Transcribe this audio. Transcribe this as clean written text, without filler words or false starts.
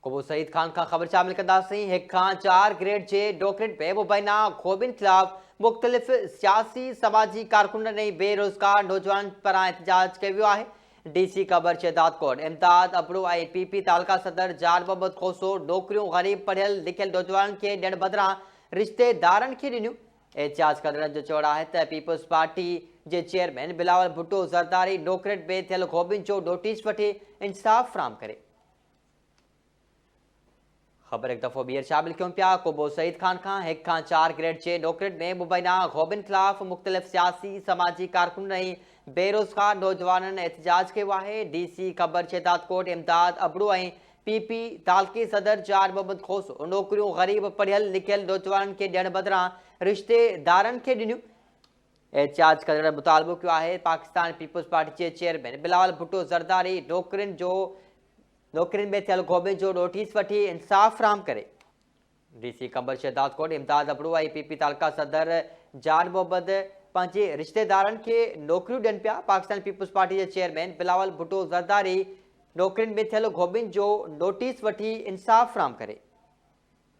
क़ुबूस सईद खान का ख़बर शामिल कंदासीं। 1 खां 4 ग्रेड जे डोकरेट में मुबैना ख़ूबियुनि ख़िलाफ़ मुख़्तलिफ़ सियासी समाजी कारकुननि ऐं बेरोज़गार नौजवान पारां एहतजाज कयो वियो आहे। DC ख़बर शहदाद कोट इमदाद अबड़ू ऐं PP तालका सदर जान मोहम्मद खोसो नौकरियूं ग़रीब पढ़ियल लिखियल नौजवाननि खे ॾियण बदिरां रिश्तेदारनि खे ॾिनियूं। एहतजाज कंदड़नि जो चवणु आहे त पीपल्स पार्टी जे चेयरमैन बिलावल भुट्टो ज़रदारी डोकरेट में थियल ख़ूबियुनि जो नोटिस वठी इंसाफ़ फ़राहम करे। ख़बर एक दफ़ो ॿीहर शामिल कयूं पिया। क़ुबूस सईद खान खां 1 खां 4 ग्रेड जे डोकरेट में मुबैना ख़ूबियुनि ख़िलाफ़ मुख़्तलिफ़ सियासी समाजी कारकुननि ऐं बेरोज़गार नौजवाननि एहतजाज कयो आहे। DC ख़बर शहदाद कोट इमदाद अबड़ू ऐं PP तालकी सदर जान मोहम्मद खोसो नौकरियूं ग़रीब पढ़ियल लिखियल नौजवाननि खे ॾियण बदिरां रिश्तेदारनि खे ॾिनियूं। एहतजाज कंदड़ मुतालबो कयो आहे पाकिस्तान पीपल्स पार्टी जे चेयरमैन बिलावल भुट्टो ज़रदारी नौकरियुनि में थियल ख़ूबियुनि जो नोटिस वठी इंसाफ़ फ़राहम करे। DC ख़बर शहदाद कोट इमदाद अबड़ू ऐं PP तालका सदर जान मोहम्मद पंहिंजे रिश्तेदारनि खे नौकरियूं ॾियनि पिया। पाकिस्तान पीपल्स पार्टी जे चेयरमैन बिलावल भुट्टो ज़रदारी नौकरियुनि में थियल ख़ूबियुनि जो नोटिस वठी इंसाफ़ फ़राहम करे।